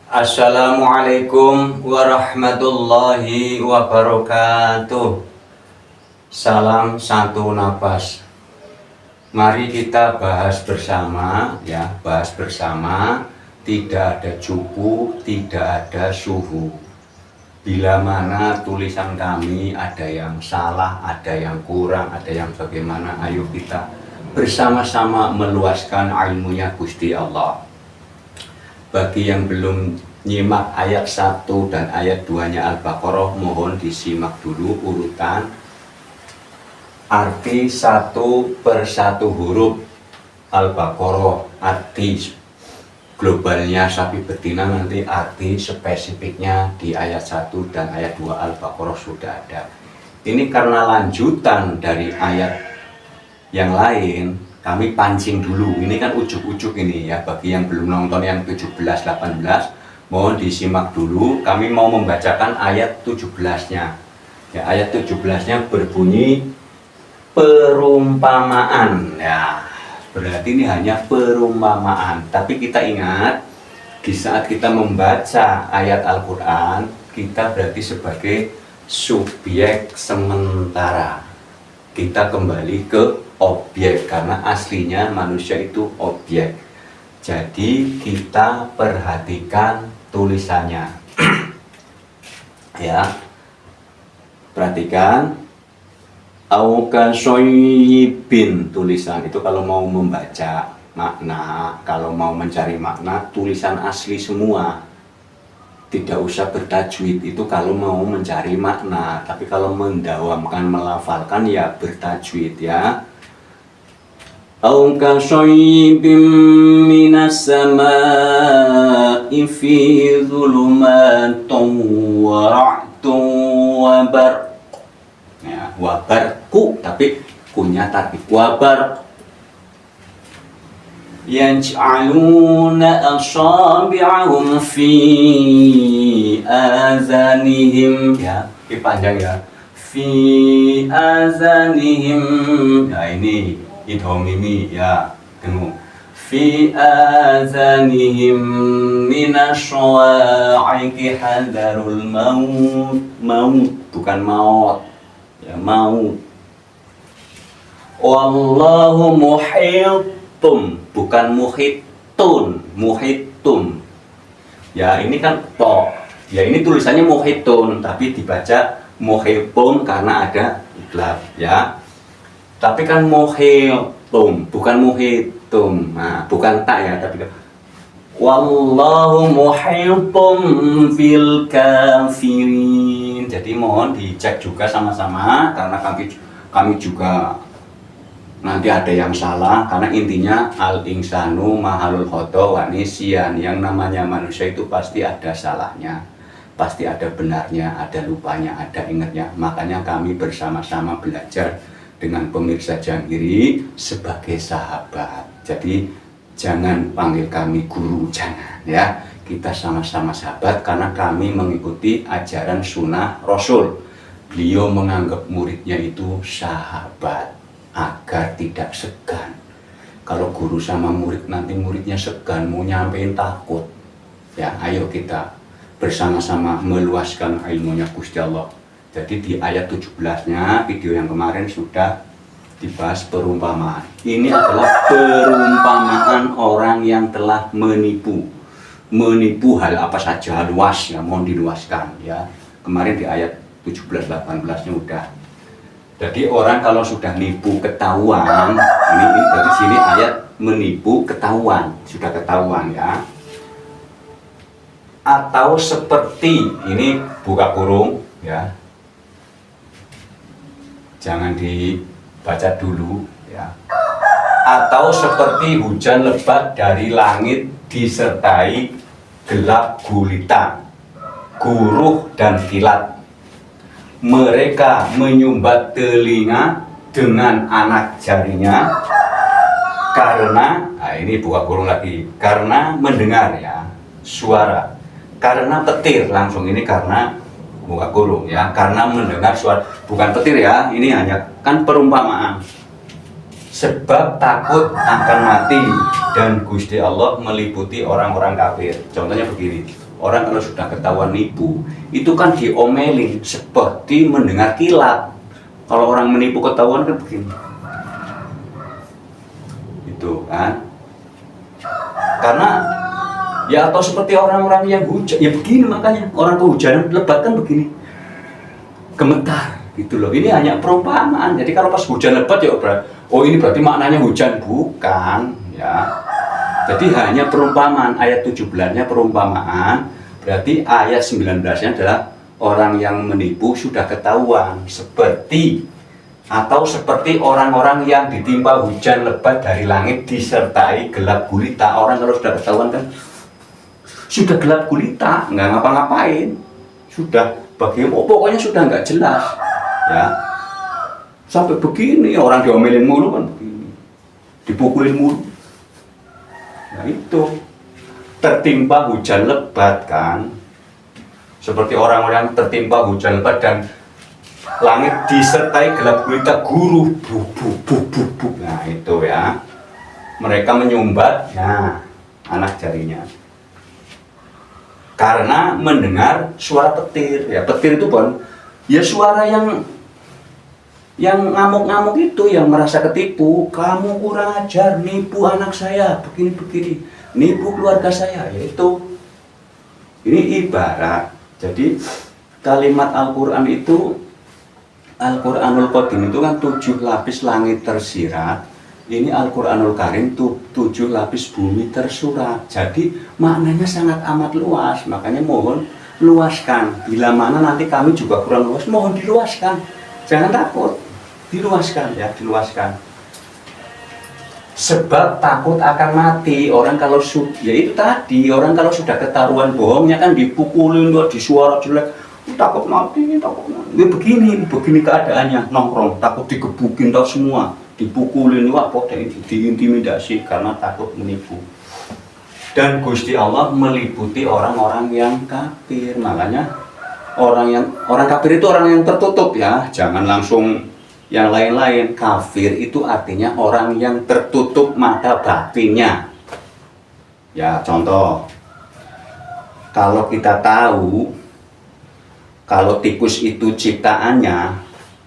Assalamualaikum warahmatullahi wabarakatuh. Salam satu napas. Mari kita bahas bersama ya, bahas bersama. Tidak ada cupu, tidak ada suhu. Bila mana tulisan kami ada yang salah, ada yang kurang, ada yang bagaimana, ayo kita bersama-sama meluaskan ilmunya Gusti Allah. Bagi yang belum nyimak ayat 1 dan ayat 2-nya Al-Baqarah, mohon disimak dulu urutan arti satu per satu huruf Al-Baqarah, arti globalnya sapi betina, nanti arti spesifiknya di ayat 1 dan ayat 2 Al-Baqarah sudah ada. Ini karena lanjutan dari ayat yang lain, kami pancing dulu. Ini kan ujuk-ujuk ini ya, bagi yang belum nonton yang 17-18, mohon disimak dulu. Kami mau membacakan ayat 17-nya. Ya, ayat 17-nya berbunyi perumpamaan. Ya, berarti ini hanya perumpamaan. Tapi kita ingat, di saat kita membaca ayat Al-Quran, kita berarti sebagai subjek sementara. Kita kembali ke objek, karena aslinya manusia itu objek. Jadi kita perhatikan tulisannya. Ya, perhatikan. Auka soyibin, tulisan itu kalau mau membaca makna, kalau mau mencari makna, tulisan asli semua. Tidak usah bertajwid, itu kalau mau mencari makna. Tapi kalau mendawamkan, melafalkan ya bertajwid ya. Au ka shaybim minas samaa'i fi dhulumatin wa ra'dun wa barq. Ya, wa barqu, tapi kunya tarkib wa barq. Yaj'aluna asabi'ahum fi azanihim, ya, ini panjang ya, fi azanihim, ya ini idhom mimi ya, tengok, fi azanihim minasya'iqi hadarul maut, maut bukan maut ya, maut. Wallahu muhittum, bukan muhitun, muhittum. Ya ini kan to. Ya ini tulisannya muhitun, tapi dibaca muhittum karena ada iklab ya. Tapi kan muhittum, bukan muhittum. Nah, bukan tak ya, tapi wallahu muhittum bil kafirin. Jadi mohon dicek juga sama-sama, karena kami juga nanti ada yang salah, karena intinya al-insanu mahalul khoto wa nisyan. Yang namanya manusia itu pasti ada salahnya, pasti ada benarnya, ada lupanya, ada ingatnya. Makanya kami bersama-sama belajar dengan pemirsa Janggiri sebagai sahabat. Jadi jangan panggil kami guru, jangan ya. Kita sama-sama sahabat karena kami mengikuti ajaran sunnah Rasul. Beliau menganggap muridnya itu sahabat agar tidak segan. Kalau guru sama murid nanti muridnya segan, mau nyampein takut. Ya, ayo kita bersama-sama meluaskan ilmunya Gusti Allah. Jadi di ayat 17-nya video yang kemarin sudah dibahas perumpamaan. Ini adalah perumpamaan orang yang telah menipu. Menipu hal apa saja, luas ya, mohon diluaskan ya. Kemarin di ayat 17-18-nya udah. Jadi orang kalau sudah nipu ketahuan, ini dari sini ayat menipu ketahuan, sudah ketahuan ya. Atau seperti, ini buka kurung ya. Jangan dibaca dulu ya. Atau seperti hujan lebat dari langit disertai gelap gulita, guruh dan kilat. Mereka menyumbat telinga dengan anak jarinya karena, nah ini buka kurung lagi, karena mendengar ya suara, karena petir, langsung ini karena buka kurung ya, karena mendengar suara, bukan petir ya, ini hanya kan perumpamaan. Sebab takut akan mati Dan Gusti Allah meliputi orang-orang kafir. Contohnya begini, orang kalau sudah ketahuan nipu, itu kan diomelin seperti mendengar kilat. Kalau orang menipu ketahuan kan begini, itu kan. Karena ya atau seperti orang-orang yang hujan, ya begini makanya orang kehujanan lebat kan begini, gemetar gitu loh. Ini hanya perumpamaan. Jadi kalau pas hujan lebat ya oh ini berarti maknanya hujan, bukan ya. Jadi hanya perumpamaan. Ayat 17-nya perumpamaan, berarti ayat 19-nya adalah orang yang menipu sudah ketahuan, seperti orang-orang yang ditimpa hujan lebat dari langit disertai gelap gulita. Orang kalau sudah ketahuan kan sudah gelap gulita, nggak ngapa-ngapain, sudah bagaimana, pokoknya sudah nggak jelas ya. Sampai begini orang diomelin mulu kan begini, dipukulin mulu. Nah itu tertimpa hujan lebat kan, seperti orang-orang tertimpa hujan lebat dan langit disertai gelap gulita guru buk. Nah itu ya, mereka menyumbat anak jarinya karena mendengar suara petir. Ya petir itu pun ya suara yang ngamuk-ngamuk itu, yang merasa ketipu. Kamu kurang ajar, nipu anak saya begini-begini, nipu keluarga saya. Yaitu ini ibarat. Jadi kalimat Al-Quran itu, Al-Quranul Qadim itu kan 7 lapis langit tersirat. Ini Al-Quranul Karim 7 lapis bumi tersurat. Jadi maknanya sangat amat luas. Makanya mohon luaskan. Bila mana nanti kami juga kurang luas, mohon diluaskan. Jangan takut, diluaskan ya, diluaskan. Sebab takut akan mati. Orang kalau ya itu tadi, orang kalau sudah ketahuan bohongnya kan dipukulin, disuara jelek, takut mati. Ya begini keadaannya, nongkrong, takut digebukin tau semua, dipukulin, diintimidasi karena takut menipu. Dan Gusti Allah meliputi orang-orang yang kafir. Makanya orang kafir itu orang yang tertutup ya, jangan langsung yang lain-lain. Kafir itu artinya orang yang tertutup mata batinnya. Ya contoh, kalau kita tahu kalau tikus itu ciptaannya,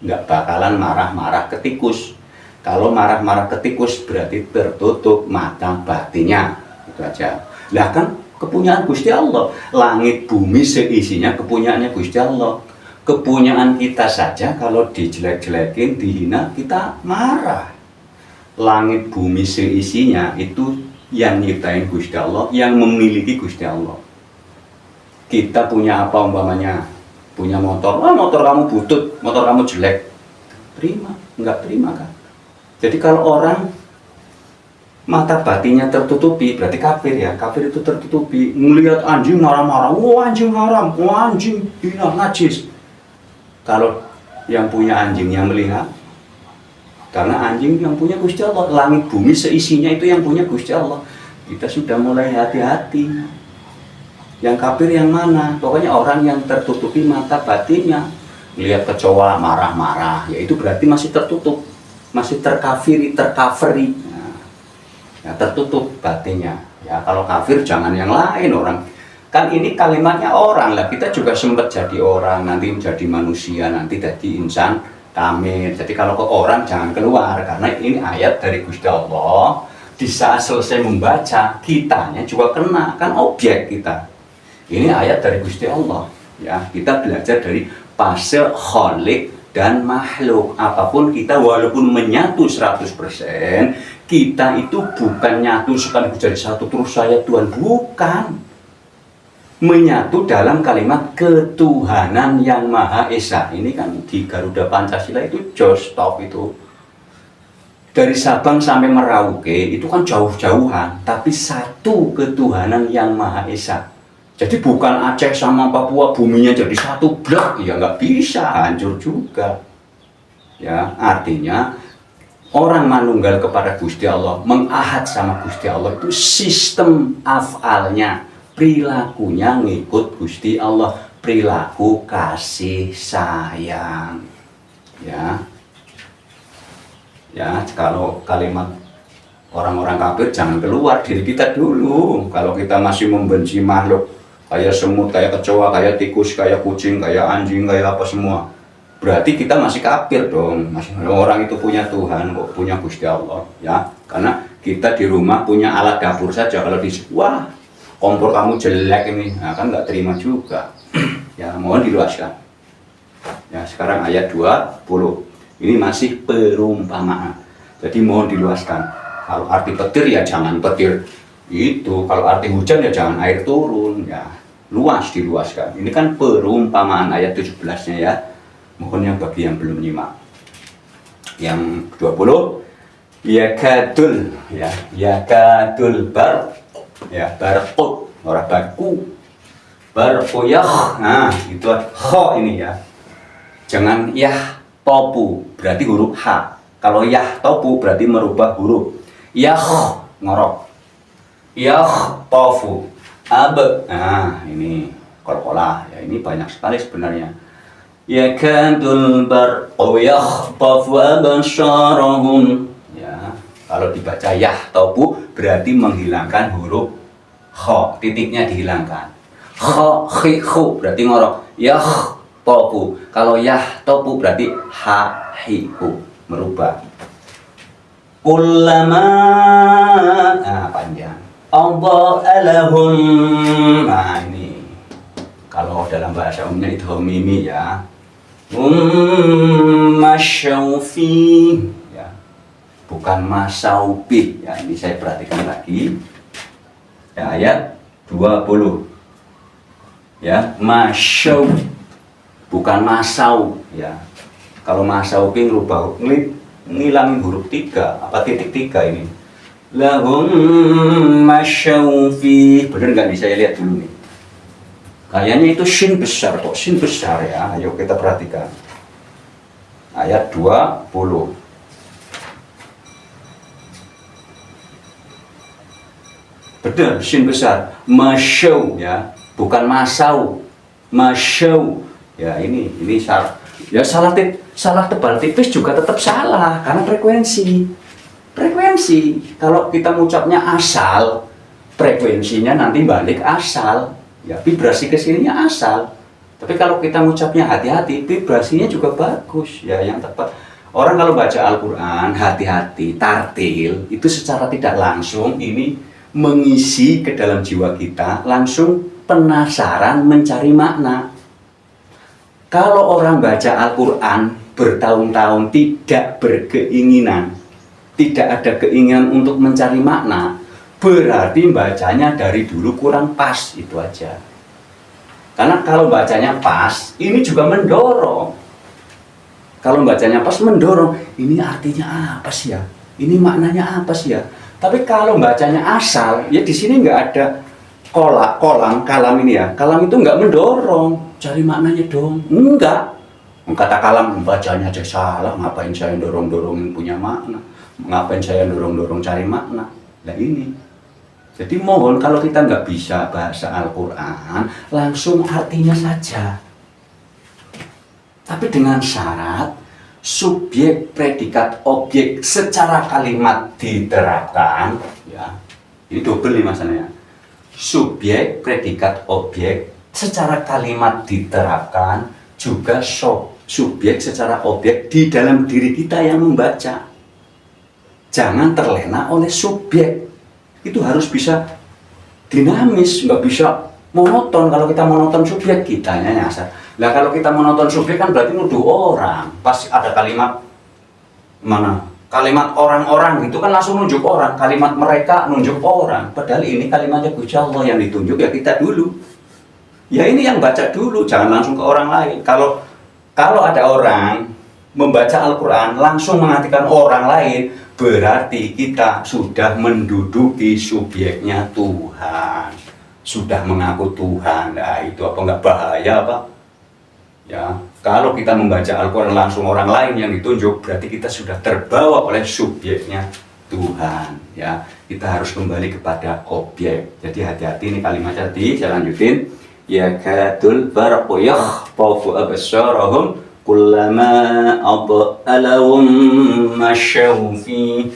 nggak bakalan marah-marah ke tikus. Kalau marah-marah ke tikus berarti tertutup mata batinnya. Itu aja. Lah kan kepunyaan Gusti Allah. Langit bumi seisinya kepunyaannya Gusti Allah. Kepunyaan kita saja kalau dijelek-jelekin, dihina, kita marah. Langit bumi seisinya itu yang nyiptain Gusti Allah, yang memiliki Gusti Allah. Kita punya apa umpamanya? Punya motor, motor kamu butut, motor kamu jelek, terima? Enggak terima kan? Jadi kalau orang mata batinnya tertutupi, berarti kafir ya. Kafir itu tertutupi, melihat anjing marah-marah, wah anjing haram, wah anjing hina, najis. Kalau yang punya anjing yang melihat, karena anjing yang punya Gusti Allah, langit bumi seisinya itu yang punya Gusti Allah. Kita sudah mulai hati-hati. Yang kafir yang mana? Pokoknya orang yang tertutupi mata batinnya, lihat kecoa marah-marah, ya itu berarti masih tertutup, masih terkafiri. Ya, tertutup batinnya. Ya kalau kafir jangan yang lain orang. Kan ini kalimatnya orang lah, kita juga sempat jadi orang, nanti menjadi manusia, nanti jadi insan kamil. Jadi kalau ke orang jangan keluar, karena ini ayat dari Gusti Allah. Di saat selesai membaca, kitanya juga kena, kan objek kita. Ini ayat dari Gusti Allah. Ya, kita belajar dari fase kholik dan makhluk. Apapun kita walaupun menyatu 100%, kita itu bukan nyatu sekaligus jadi satu terus saya Tuhan, bukan. Menyatu dalam kalimat ketuhanan yang Maha Esa. Ini kan di Garuda Pancasila itu jos stop itu. Dari Sabang sampai Merauke itu kan jauh-jauhan, tapi satu ketuhanan yang Maha Esa. Jadi bukan Aceh sama Papua buminya jadi satu blok, ya nggak bisa, hancur juga. Ya, artinya orang manunggal kepada Gusti Allah, mengahad sama Gusti Allah itu sistem afalnya, perilakunya ngikut Gusti Allah, perilaku kasih sayang. Ya, kalau kalimat Orang-orang kafir jangan keluar, diri kita dulu. Kalau kita masih membenci makhluk kayak semut, kayak kecoa, kayak tikus, kayak kucing, kayak anjing, kayak apa semua, berarti kita masih kafir dong. Masih orang itu punya Tuhan kok, punya Gusti Allah ya. Karena kita di rumah punya alat dapur saja, kalau di wah kompor kamu jelek ini, nah, kan nggak terima juga. Ya mohon diluaskan. Ya sekarang ayat 20 ini masih perumpamaan, jadi mohon diluaskan. Kalau arti petir ya jangan petir itu, kalau arti hujan ya jangan air turun ya, luas diluaskan. Ini kan perumpamaan ayat 17-nya ya. Mohon yang bagi yang belum nyimak. Yang 20 yakadul ya, yakadul bar ya, barqut orang barku barquyah. Nah, itu kha ini ya. Jangan yah topu berarti huruf H. Kalau yah topu berarti merubah huruf. Yah ngorok, yah tofu abe. Nah ini kol-kolah ya, ini banyak sekali sebenarnya. Yakadul barqu yakhtafu absarahum ya. Kalau dibaca yah tofu berarti menghilangkan huruf kha, titiknya dihilangkan. Kha khi khu berarti ngorok. Yah tofu, kalau yah tofu berarti ha hi hu, merubah. Kullama, nah panjang. Adha'alahum. Nah ini kalau dalam bahasa umumnya itu mimi ya. Masyaufi ya, bukan masaubi ya. Ini saya perhatikan lagi ya, ayat 20 ya, masyau bukan masau ya. Kalau masaubi ngerubah ngilangin huruf 3 apa titik 3 ini. Lahum masyaufi, bener nggak nih, saya lihat dulu nih. Kayaknya itu shin besar kok, shin besar ya. Ayo kita perhatikan ayat 20. Bener, shin besar. Masyau ya, bukan masau. Masyau ya, ini salah. Ya salah tebal tipis juga tetap salah karena frekuensi. Kalau kita mengucapnya asal, frekuensinya nanti balik asal. Ya vibrasi kesininya asal. Tapi kalau kita mengucapnya hati-hati, vibrasinya juga bagus. Ya yang tepat. Orang kalau baca Al-Quran hati-hati, tartil itu secara tidak langsung ini mengisi ke dalam jiwa kita, langsung penasaran mencari makna. Kalau orang baca Al-Quran bertahun-tahun tidak berkeinginan, tidak ada keinginan untuk mencari makna, berarti bacanya dari dulu kurang pas, itu aja. Karena kalau bacanya pas, ini juga mendorong. Kalau bacanya pas mendorong, ini artinya apa sih ya? Ini maknanya apa sih ya? Tapi kalau bacanya asal, ya di sini nggak ada kalam ini ya. Kalam itu nggak mendorong. Cari maknanya dong, enggak. Kata kalam membacanya aja salah, ngapain saya dorong-dorongin punya makna, ngapain saya dorong-dorong cari makna. Nah ini, jadi mohon kalau kita nggak bisa bahasa Al-Quran, langsung artinya saja. Tapi dengan syarat subjek, predikat, objek secara kalimat diterapkan. Ya, ini double nih masalahnya. Subjek, predikat, objek secara kalimat diterapkan, juga subjek secara objek di dalam diri kita yang membaca. Jangan terlena oleh subjek. Itu harus bisa dinamis, nggak bisa monoton. Kalau kita monoton subjek, kitanya nyasar. Nah kalau kita monoton subjek kan berarti nuduh orang. Pas ada kalimat mana? Kalimat orang-orang itu kan langsung nunjuk orang. Kalimat mereka nunjuk orang. Padahal ini kalimatnya Gusti Allah yang ditunjuk ya kita dulu. Ya ini yang baca dulu, jangan langsung ke orang lain. Kalau ada orang membaca Al-Quran langsung mengartikan orang lain, berarti kita sudah menduduki subjeknya Tuhan, sudah mengaku Tuhan. Nah itu apa nggak bahaya apa? Ya, kalau kita membaca Al-Quran langsung orang lain yang ditunjuk, berarti kita sudah terbawa oleh subjeknya Tuhan. Ya, kita harus kembali kepada objek. Jadi hati-hati ini kalimatnya tadi, saya lanjutin. Yakadul barqu yakhtafu absarahum kullama adalahum masyaw fi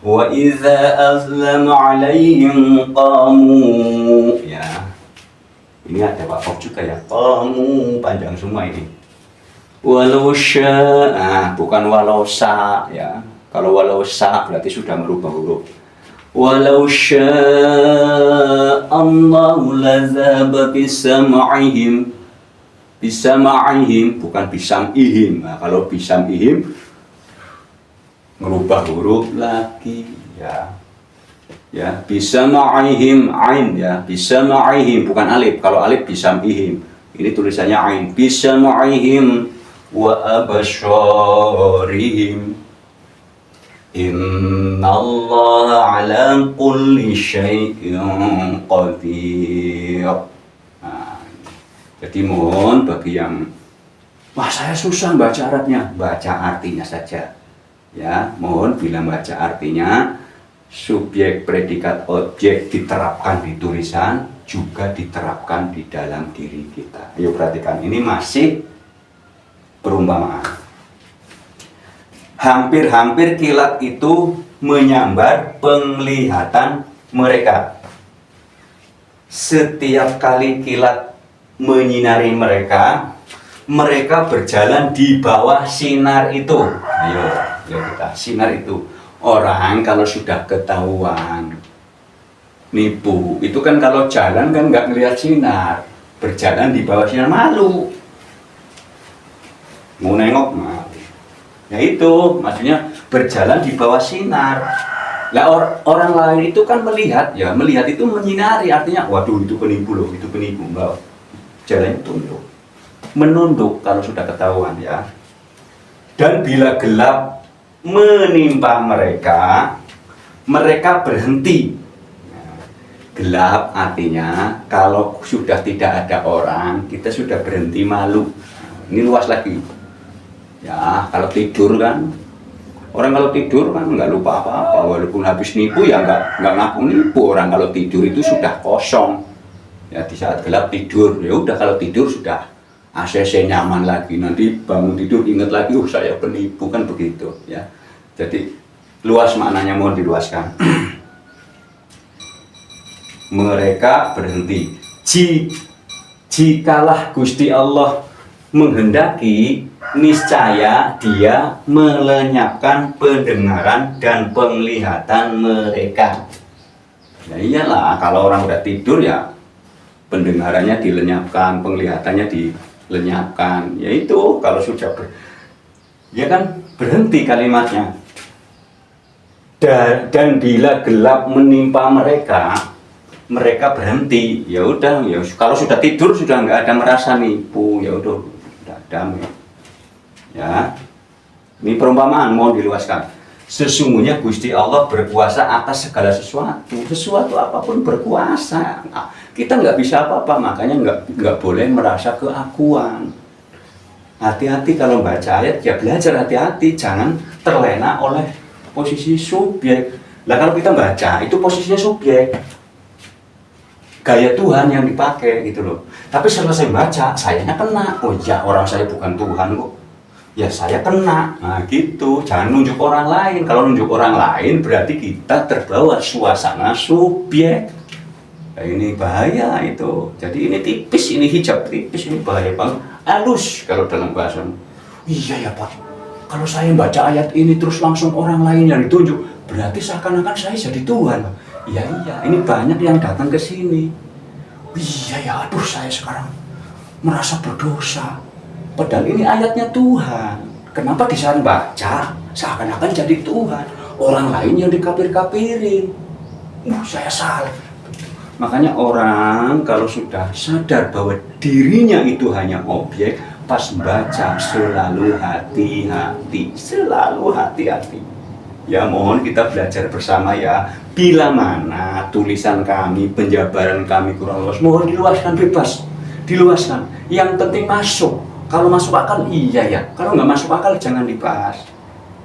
Wa idza azlama 'alaihim qamu. Ya. Ini ada wakaf juga ya. Qamu panjang semua ini. Walau syaa, bukan walau sa ya. Kalau walau sa berarti sudah merubah huruf. Walau syaa Allahu lazaba bisam'ihim. Bisam'ihim bukan bisam'ihim. Nah, kalau bisam'ihim merubah huruf lagi ya. Ya, bisam'ihim ain ya. Bisam'ihim bukan alif. Kalau alif bisam'ihim. Ini tulisannya ain. Bisam'ihim wa abasharihim. Innallaha ala kulli syai'in qadir. Nah, jadi mohon bagi yang wah saya susah baca Arabnya, baca artinya saja. Ya, mohon bila baca artinya subjek, predikat, objek diterapkan di tulisan juga diterapkan di dalam diri kita. Ayo perhatikan, ini masih perumpamaan. Hampir-hampir kilat itu menyambar penglihatan mereka. Setiap kali kilat menyinari mereka, mereka berjalan di bawah sinar itu. Ayo kita sinar itu. Orang kalau sudah ketahuan nipu, itu kan kalau jalan kan nggak ngelihat sinar, berjalan di bawah sinar malu. Mau nengok malu. Ya itu maksudnya berjalan di bawah sinar. Lah orang lain itu kan melihat, ya melihat itu menyinari, artinya waduh itu penipu loh, itu penipu, mbak. Jalannya tunduk, menunduk kalau sudah ketahuan ya. Dan bila gelap menimpa mereka, mereka berhenti. Gelap artinya kalau sudah tidak ada orang, kita sudah berhenti malu. Ini luas lagi. Ya, kalau tidur kan, orang kalau tidur kan nggak lupa apa-apa, walaupun habis nipu ya nggak ngaku nipu. Orang kalau tidur itu sudah kosong. Ya di saat gelap tidur, ya udah kalau tidur sudah ACC nyaman lagi. Nanti bangun tidur ingat lagi, saya penipu kan begitu. Ya, jadi luas maknanya, mohon diluaskan. Mereka berhenti. Jikalah Gusti Allah menghendaki, niscaya Dia melenyapkan pendengaran dan penglihatan mereka. Ya iyalah, kalau orang udah tidur ya pendengarannya dilenyapkan, penglihatannya dilenyapkan. Yaitu kalau sudah ya kan berhenti kalimatnya. Dan bila gelap menimpa mereka, mereka berhenti. Ya udah, ya kalau sudah tidur sudah nggak ada merasa nipu, ya udah damai. Ya, ini perumpamaan, mohon diluaskan. Sesungguhnya Gusti Allah berkuasa atas segala sesuatu apapun berkuasa. Nah, kita nggak bisa apa-apa, makanya nggak boleh merasa keakuan. Hati-hati kalau baca ayat, ya belajar hati-hati, jangan terlena oleh posisi subjek. Lah kalau kita baca itu posisinya subjek, gaya Tuhan yang dipakai gitu loh. Tapi selesai baca, sayanya kena. Oh ya, orang saya bukan Tuhan kok. Ya saya kena. Nah gitu, jangan nunjuk orang lain. Kalau nunjuk orang lain berarti kita terbawa suasana subjek. Nah, ini bahaya itu. Jadi ini tipis, ini hijab tipis, ini bahaya banget. Halus kalau dalam bahasa. Iya ya Pak, kalau saya baca ayat ini terus langsung orang lain yang ditunjuk, berarti seakan-akan saya jadi Tuhan. Iya, ini banyak yang datang ke sini. Iya ya, aduh saya sekarang merasa berdosa. Padahal ini ayatnya Tuhan. Kenapa di saat baca seakan-akan jadi Tuhan? Orang lain yang dikafir-kafirin. Saya salah. Makanya orang kalau sudah sadar bahwa dirinya itu hanya objek, pas baca selalu hati-hati, selalu hati-hati. Ya mohon kita belajar bersama ya. Bila mana tulisan kami, penjabaran kami kurang luas, mohon diluaskan bebas, diluaskan. Yang penting masuk. Kalau masuk akal iya ya. Kalau nggak masuk akal jangan dibahas.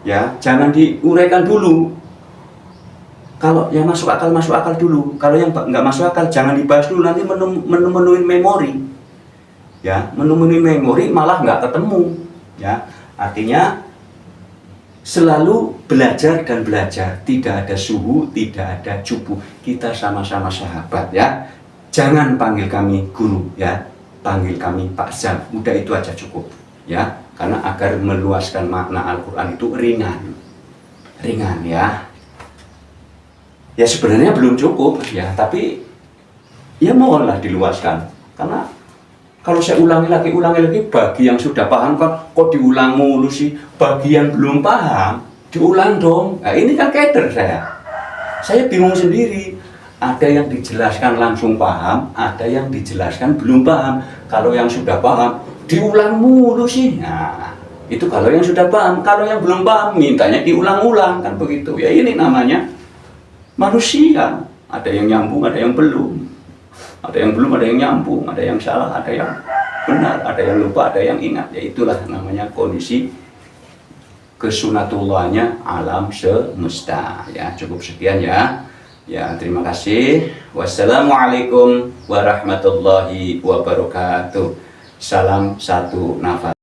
Ya, jangan diuraikan dulu. Kalau yang masuk akal dulu. Kalau yang nggak masuk akal jangan dibahas dulu. Nanti menemuin memori. Ya, menemuin memori malah nggak ketemu. Ya, artinya selalu belajar dan belajar, tidak ada suhu, tidak ada cupu, kita sama-sama sahabat ya. Jangan panggil kami guru ya, panggil kami Pak Zal, udah itu aja cukup ya, karena agar meluaskan makna Al-Quran itu ringan ya. Ya sebenarnya belum cukup ya, tapi ya mohonlah diluaskan, karena kalau saya ulangi lagi, bagi yang sudah paham kan kok diulang mulu sih, bagi yang belum paham diulang dong. Nah ini kan keder saya bingung sendiri, ada yang dijelaskan langsung paham, ada yang dijelaskan belum paham. Kalau yang sudah paham diulang mulu sih, nah itu kalau yang sudah paham. Kalau yang belum paham mintanya diulang-ulang, kan begitu ya. Ini namanya manusia, ada yang nyambung, ada yang belum. Ada yang belum, ada yang nyambung, ada yang salah, ada yang benar, ada yang lupa, ada yang ingat. Ya itulah namanya kondisi kesunatullahnya alam semesta. Ya cukup sekian ya. Ya terima kasih. Wassalamualaikum warahmatullahi wabarakatuh. Salam satu nafas.